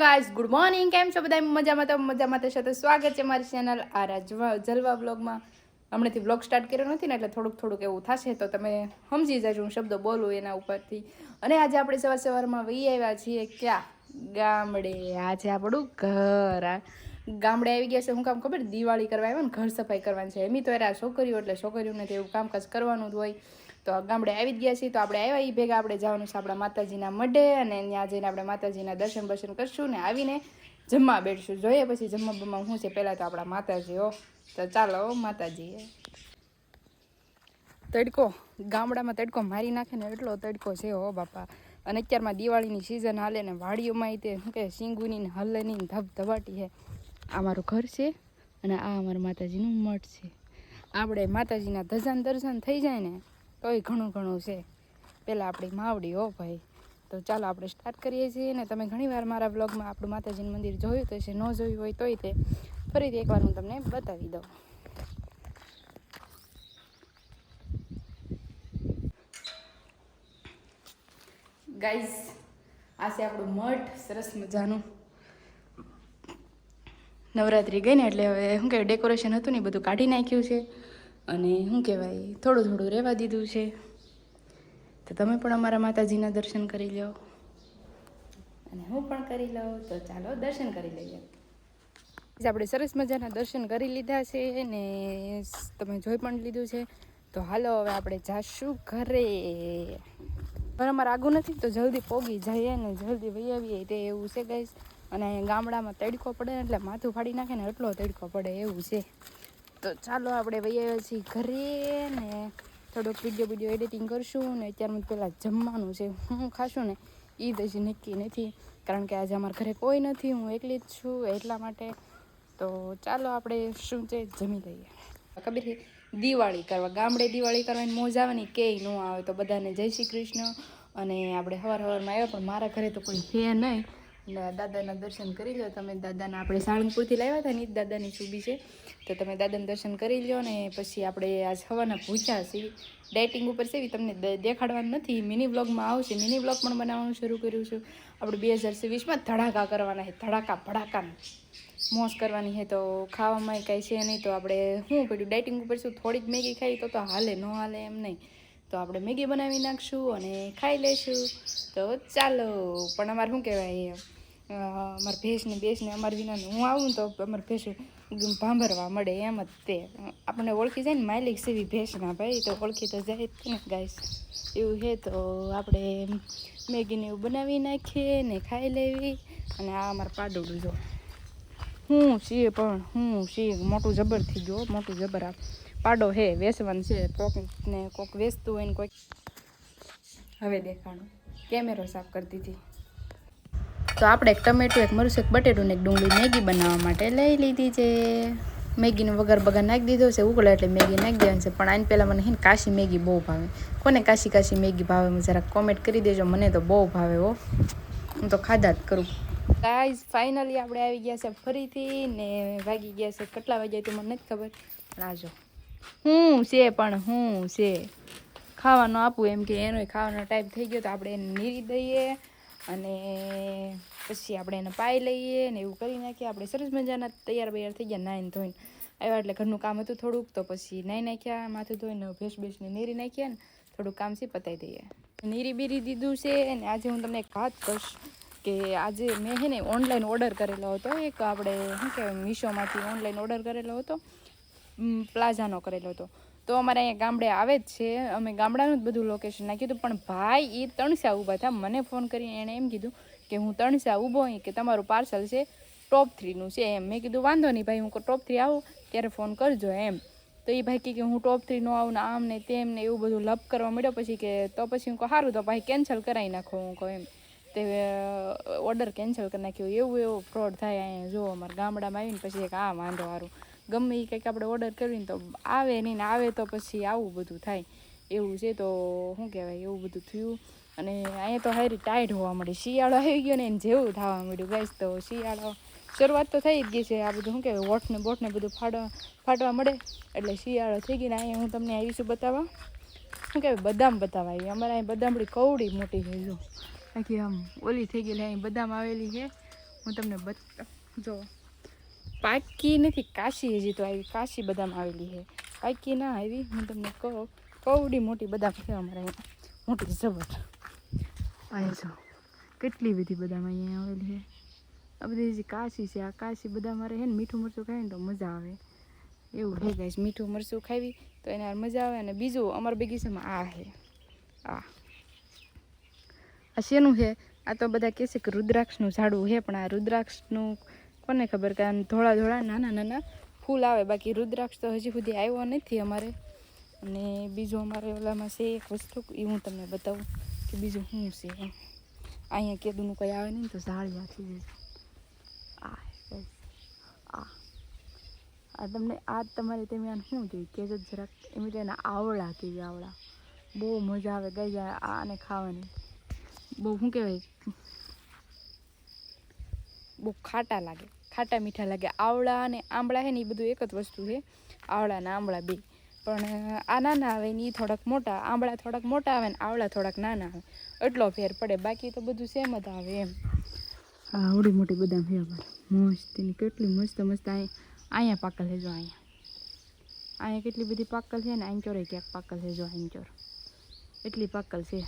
Guys, good morning. કેમ છો બધા? મજામાં તો સાથે સ્વાગત છે મારી ચેનલ જલવા બ્લોગમાં. હમણાંથી બ્લોગ સ્ટાર્ટ કર્યો નથી ને એટલે થોડુંક એવું થશે, તો તમે સમજી જજો હું શબ્દો બોલું એના ઉપરથી. અને આજે આપણે સવારમાં વહી આવ્યા છીએ ક્યાં? ગામડે. આજે આપણું ઘર ગામડે આવી ગયા છે. હું કામ ખબર? દિવાળી કરવા આવ્યા ને, ઘર સફાઈ કરવાની છે. એમ તો એરા છોકરીઓ એટલે છોકરીઓને તો એવું કામકાજ કરવાનું જ હોય. તો ગામડે આવી જ ગયા છીએ. તો આપણે આવ્યા એ ભેગા આપણે જવાનું છે આપણા માતાજીના મઢે, અને ત્યાં જઈને આપણે માતાજીના દર્શન કરશું ને આવીને જમવા બેઠશું. જોઈએ પછી જમવામાં શું છે. પહેલાં તો આપણા માતાજીઓ. તો ચાલો માતાજીએ. તડકો ગામડામાં તડકો મારી નાખે ને એટલો તડકો છે હો બાપા. અને અત્યારમાં દિવાળીની સિઝન હાલે ને વાડીઓમાં તે શું કહે સિંગુની ને હલ્લેની ધબધબાટી છે. આ મારું ઘર છે અને આ અમારું માતાજીનું મઠ છે. આપણે માતાજીના ધજાન દર્શન થઈ જાય ને તોય ઘણું છે. પહેલાં આપણી માવડી હો ભાઈ. તો ચાલો આપણે સ્ટાર્ટ કરીએ છીએ. ને તમે ઘણીવાર મારા વ્લોગમાં આપણું માતાજીનું મંદિર જોયું તો છે, ન જોયું હોય તોય તે ફરીથી એકવાર હું તમને બતાવી દઉં. ગાઈઝ, આ છે આપણું મઠ, સરસ મજાનું. નવરાત્રિ ગઈ ને એટલે હવે શું કહેવાય ડેકોરેશન હતું ને બધું કાઢી નાખ્યું છે, અને શું કહેવાય થોડું રહેવા દીધું છે. તો તમે પણ અમારા માતાજીના દર્શન કરી લો અને હું પણ કરી લઉં. તો ચાલો દર્શન કરી લઈએ. આપણે સરસ મજાના દર્શન કરી લીધા છે ને તમે જોઈ પણ લીધું છે. તો હાલો હવે આપણે જાશું ઘરે. ઘર અમારે આગું નથી તો જલ્દી પોગી જઈએ ને જલ્દી વહી આવીએ તે એવું છે ગાઈસ. અને ગામડામાં તડકો પડે ને એટલે માથું ફાડી નાખે ને એટલો તડકો પડે એવું છે. તો ચાલો આપણે વહી આવ્યા છીએ ઘરે ને થોડોક વિડીયો એડિટિંગ કરશું ને અત્યારમાં પહેલાં જમવાનું છે. હું ખાશું ને એ જ હજી નક્કી નથી, કારણ કે આજે અમારા ઘરે કોઈ નથી, હું એકલી જ છું એટલા માટે. તો ચાલો આપણે શું છે જમી લઈએ. ખબર છે દિવાળી કરવા ગામડે દિવાળી કરવાની મોજ આવે ને કે ન આવે. તો બધાને જય શ્રી કૃષ્ણ. અને આપણે સવારમાં આવ્યા પણ મારા ઘરે તો કોઈ છે નહીં. દાદાના દર્શન કરી લો તમે. દાદાના આપણે સાળંગપુરથી લાવ્યા હતા ને એ જ દાદાની છૂબી છે. તો તમે દાદાના દર્શન કરી લો ને પછી આપણે આજ સવારના ભૂખ્યા છીએ. ડાયટિંગ ઉપર છે તમને દેખાડવાનું નથી, મિની બ્લોગમાં આવશે. મિની બ્લોગ પણ બનાવવાનું શરૂ કર્યું છું. આપણે 2023માં ધડાકા કરવાના છે, ભડાકા મોજ કરવાની છે. તો ખાવામાં કાંઈ છે નહીં તો આપણે શું પડ્યું ડાયટિંગ ઉપર શું થોડીક મેગી ખાઈ તો હાલે ન હાલે એમ નહીં. તો આપણે મેગી બનાવી નાખશું અને ખાઈ લઈશું. તો ચાલો. પણ અમારે શું કહેવાય અમારે ભેંસને અમારે વિના હું આવું તો અમારે ભેંસ ભાંભરવા મળે એમ જ તે. આપણને ઓળખી જાય ને માલિક સેવી ભેંસના ભાઈ, તો ઓળખી તો જાય જ ને ગાઈસ. એવું છે તો આપણે મેગીને એવું બનાવી નાખીએ ને ખાઈ લેવી. અને આ અમારે પાડોળું જો હું છીએ પણ હું છીએ મોટું જબર થઈ ગયો, મોટું જબર. આ પાડો હે વેચવાનું છે. કોકને કોક વેચતું હોય ને કોઈક. હવે દેખાણું કેમેરો સાફ કરતી હતી. તો આપણે એક ટમેટું, એક મરચું, એક બટેટું ને એક ડુંગળી મેગી બનાવવા માટે લઈ લીધી છે. મેગીનો વગર બગર નાખી દીધો છે, ઉકળે એટલે મેગી નાખી દેવાની છે. પણ આને પહેલાં મને હે ને કાશી મેગી બહુ ભાવે. કોને કાશી મેગી ભાવે જરાક કોમેન્ટ કરી દેજો. મને તો બહુ ભાવે હો, હું તો ખાધા જ કરું. ગાઈઝ ફાઇનલી આપણે આવી ગયા છે ફરીથી ને વાગી ગયા છે કેટલા વાગ્યા તો મને નથી ખબર. પણ આજો હું છે ખાવાનું આપું એમ કે એનો ખાવાનો ટાઈમ થઈ ગયો. તો આપણે એને નીરી દઈએ અને પછી આપણે એને પાઈ લઈએ ને એવું કરી નાખીએ. આપણે સરસ મજાના તૈયાર થઈ ગયા નાઈને ધોઈને આવ્યા. એટલે ઘરનું કામ હતું થોડુંક, તો પછી નાહી નાખ્યા, માથું ધોઈને ભેંસને નીરી નાખ્યા ને થોડુંક કામ છે પતાવી દઈએ. નીરી બીરી દીધું છે. અને આજે હું તમને એક વાત કહીશ કે આજે મેં છે ને ઓનલાઈન ઓર્ડર કરેલો હતો. એક આપણે શું કહેવાય મીશોમાંથી ઓનલાઈન ઓર્ડર કરેલો હતો, પ્લાઝાનો કરેલો હતો. તો અમારે અહીંયા ગામડે આવે જ છે. અમે ગામડાનું જ બધું લોકેશન નાખ્યું હતું. પણ ભાઈ એ તણસા ઊભા હતા. મને ફોન કરીને એણે એમ કીધું કે હું તણસા ઊભો હોય કે તમારું પાર્સલ છે ટોપ 3નું છે એમ. મેં કીધું વાંધો નહીં ભાઈ, હું ટોપ 3 આવું ત્યારે ફોન કરજો એમ. તો એ ભાઈ કે હું ટોપ 3 નો આવું ને આમ ને તેમ ને એવું બધું લપ કરવા મળ્યો. પછી કે તો પછી હું કહું સારું તો ભાઈ કેન્સલ કરાવી નાખો. હું કહું એમ. તે ઓર્ડર કેન્સલ કરી નાખ્યો. એવું ફ્રોડ થાય અહીંયા જો અમારા ગામડામાં આવીને પછી એક આ વાંધો સારું ગમે એ કંઈક આપણે ઓર્ડર કરીને તો આવે નહીં ને આવે તો પછી આવું બધું થાય એવું છે. તો શું કહેવાય એવું બધું થયું. અને અહીંયા તો હારી ટાઈટ હોવા મળી. શિયાળો આવી ગયો ને એને જેવું થવા મળ્યું ગાઈસ. તો શિયાળો શરૂઆત તો થઈ જ ગઈ છે. આ બધું શું કહેવાય બોટને બધું ફાટવા મળે એટલે શિયાળો થઈ ગઈ ને. અહીંયા હું તમને આવીશું બતાવવા શું કહેવાય બદામ બતાવવા આવી. અમારે અહીં બદામડી કવડી મોટી થઈ જો આખી આમ ઓલી થઈ ગયેલી. અહીં બદામ આવેલી છે હું તમને જો પાકી નથી, કાશી હજી તો આવી, કાશી બદામ આવેલી છે, પાકી ના આવી. હું તમને કહું કવડી મોટી બદામ છે અમારે અહીંયા, મોટી જબર. આ જો કેટલી બધી બદામ અહીંયા આવેલી છે. આ બધી જે કાશી છે, આ કાશી બદામ મારે છે ને મીઠું મરચું ખાય ને તો મજા આવે એવું છે ગાઈસ. મીઠું મરચું ખાવી તો એને મજા આવે. અને બીજું અમારા બગીચામાં આ છે, આ શેનું છે? આ તો બધા કહે છે કે રુદ્રાક્ષનું ઝાડવું છે, પણ આ રુદ્રાક્ષનું કોને ખબર, કે ધોળા ધોળા નાના નાના ફૂલ આવે. બાકી રુદ્રાક્ષ તો હજી સુધી આવ્યો નથી અમારે. અને બીજું અમારે ઓલામાં છે એક વસ્તુ, એ હું તમને બતાવું કે બીજું શું છે. અહીંયા કેદુનું કંઈ આવે નહીં તો ઝાડિયા થઈ જશે. આ તમને આ તમારે તમે આને શું જોયું કે જરાક એમ એના આવળા કેવી આવળા બહુ મજા આવે ગઈ જાય આને ખાવાની. બહુ શું કહેવાય, બહુ ખાટા લાગે, ખાટા મીઠા લાગે. આવળા અને આંબળા છે ને એ બધું એક જ વસ્તુ છે, આવળા અને આંબળા બે. પણ આ નાના આવે ને એ થોડાક મોટા, આંબળા થોડાક મોટા આવે ને આવળા થોડાક નાના આવે, એટલો ફેર પડે. બાકી તો બધું સેમ જ આવે એમ. હા, આવડી મોટી બદામ છે અમારે મસ્તીની, કેટલી મસ્ત મસ્ત. અહીંયા પાકલ છે જો, અહીંયા કેટલી બધી પાકલ છે ને, આંચોરે ક્યાંક પાકલ છે જો, આંચોર એટલી પાકલ છે.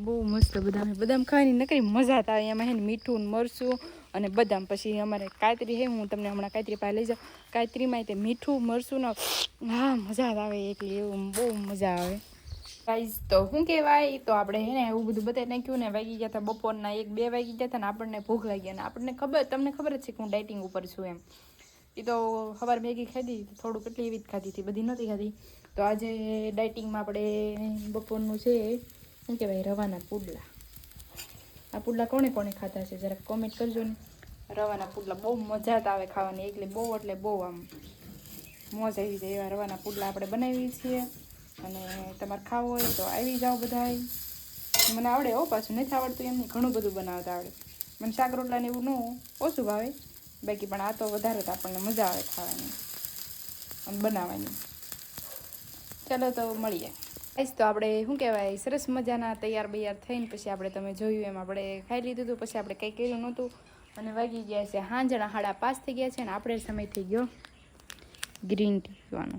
બહુ મસ્ત બદામ છે. બદામ ખાવાની નકરી મજા આવે. એમાં છે ને મીઠું મરચું અને બદામ. પછી અમારે કાતરી છે, હું તમને હમણાં કાતરી પાસે લઈ જાઉં. કાતરીમાં તે મીઠું મરચું ને હા મજા આવે એકલી, એવું બહુ મજા આવે ગાઈઝ. તો શું કહેવાય, તો આપણે હે ને એવું બધું બતાવી નાખ્યું ને. વાગી ગયા હતા બપોરના 1-2 વાગી ગયા હતા ને આપણને ભૂખ લાગી. અને આપણને ખબર, તમને ખબર જ છે કે હું ડાયટિંગ ઉપર છું એમ. એ તો સવાર મેગી ખાધી, થોડું કેટલી એવી જ ખાધી હતી, બધી નહોતી ખાધી. તો આજે ડાયટિંગમાં આપણે બપોરનું છે શું કહેવાય, રવાના પુડલા. આ પુડલા કોણે કોણે ખાતા છે જરાક કોમેન્ટ કરજો ને. રવાના પુડલા બહુ મજા આવે ખાવાની, એકલી બહુ એટલે બહુ આમ મોજ આવી જાય એવા રવાના પુડલા આપણે બનાવીએ છીએ. અને તમારે ખાવું હોય તો આવી જાઓ બધાય. મને આવડે હો, પાછું નથી આવડતું એમને, ઘણું બધું બનાવતા આવડે મને. શાક રોટલાને એવું ન ઓછું ભાવે, બાકી પણ આ તો વધારે તો આપણને મજા આવે ખાવાની અને બનાવવાની. ચાલો તો મળીએ. તો આપણે શું કહેવાય, સરસ મજાના તૈયાર થઈને પછી આપણે તમે જોયું એમ આપણે ખાઈ લીધું હતું. પછી આપણે કંઈ કર્યું નહોતું અને વાગી ગયા છે સાંજના 5:30 થઈ ગયા છે. અને આપણે સમય થઈ ગયો ગ્રીન ટી પીવાનો,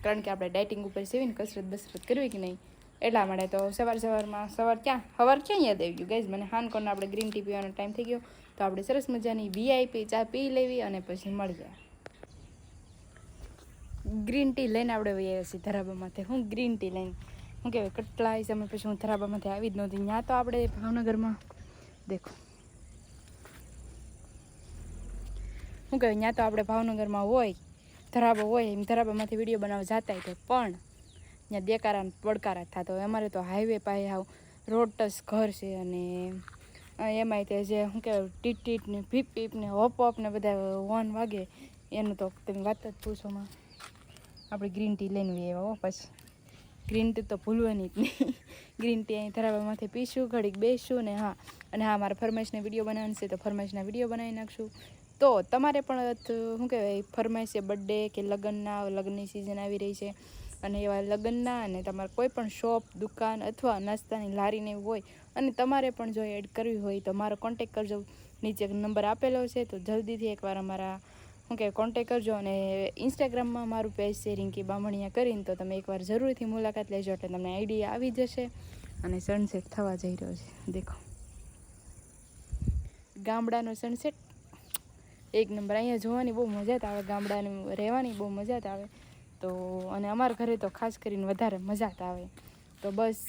કારણ કે આપણે ડાયટિંગ ઉપર છે ને, કસરત બસરત કરવી કે નહીં એટલા માટે. તો સવાર ક્યાં યાદ આવી ગયું ગાઈઝ મને, હાનકોને આપણે ગ્રીન ટી પીવાનો ટાઈમ થઈ ગયો. તો આપણે સરસ મજાની VIP ચા પી લેવી અને પછી મળી જાય. ગ્રીન ટી લઈને આપણે વહી છીએ ધરાબામાંથી. હું ગ્રીન ટી લઈને શું કહેવાય, કેટલા સમય પછી હું ધરાબામાંથી આવી જ નહોતી. ત્યાં તો આપણે ભાવનગરમાં દેખો શું કહેવાય, ત્યાં તો આપણે ભાવનગરમાં હોય ધરાબો હોય એમ, ધરાબામાંથી વિડીયો બનાવવા જતા હોય. પણ ત્યાં દેકારા પડકારા થતા હોય. અમારે તો હાઈવે પાસે આવ રોડ ટચ ઘર છે. અને એમાંય તે જે શું કહેવાય ટીટ ને ભીપ ને હોપ ને બધા હોર્ન વાગે એનું તો તમે વાત જ પૂછોમાં. આપણે ગ્રીન ટી લઈને આવ્યા હો, પછી ગ્રીન ટી તો ભૂલવાની જ નહીં. ગ્રીન ટી અહીં ધરાબામાંથી પીશું, ઘડીક બેસશું ને. હા, અને હા મારે ફરમાઈશના વિડીયો બનાવવાનું છે તો ફરમાઈશના વિડીયો બનાવી નાખશું. તો તમારે પણ શું કહેવાય ફરમાઈશ છે, બર્થડે કે લગ્નની સિઝન આવી રહી છે, અને એવા લગ્નના અને તમારે કોઈ પણ શોપ, દુકાન અથવા નાસ્તાની લારીને એવું હોય અને તમારે પણ જો એડ કરવી હોય તો મારો કોન્ટેક કરજો. નીચે નંબર આપેલો છે, તો જલ્દીથી એકવાર અમારા શું કહેવાય કોન્ટેક કરજો. અને ઇન્સ્ટાગ્રામમાં મારું પેજ છે રિંકી બામણિયા કરીને, તો તમે એકવાર જરૂરથી મુલાકાત લેજો એટલે તમને આઈડિયા આવી જશે. અને સનસેટ થવા જઈ રહ્યો છે, દેખો ગામડાનો સનસેટ એક નંબર. અહીંયા જોવાની બહુ મજા જ આવે, ગામડાને રહેવાની બહુ મજા જ આવે. તો અને અમારા ઘરે તો ખાસ કરીને વધારે મજા જ આવે. તો બસ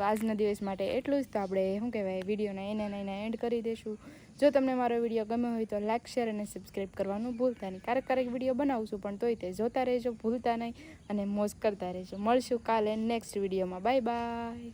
આજના દિવસ માટે એટલું જ. તો આપણે શું કહેવાય વિડીયોના એને એન્ડ કરી દઈશું. જો તમને મારો વિડીયો ગમ્યો હોય તો લાઇક, શેર અને સબસ્ક્રાઈબ કરવાનું ભૂલતા નહીં. ક્યારેક વિડીયો બનાવશું પણ તોય તે જોતા રહેજો, ભૂલતા નહીં અને મોજ કરતા રહેજો. મળશું કાલે નેક્સ્ટ વિડીયોમાં. Bye bye.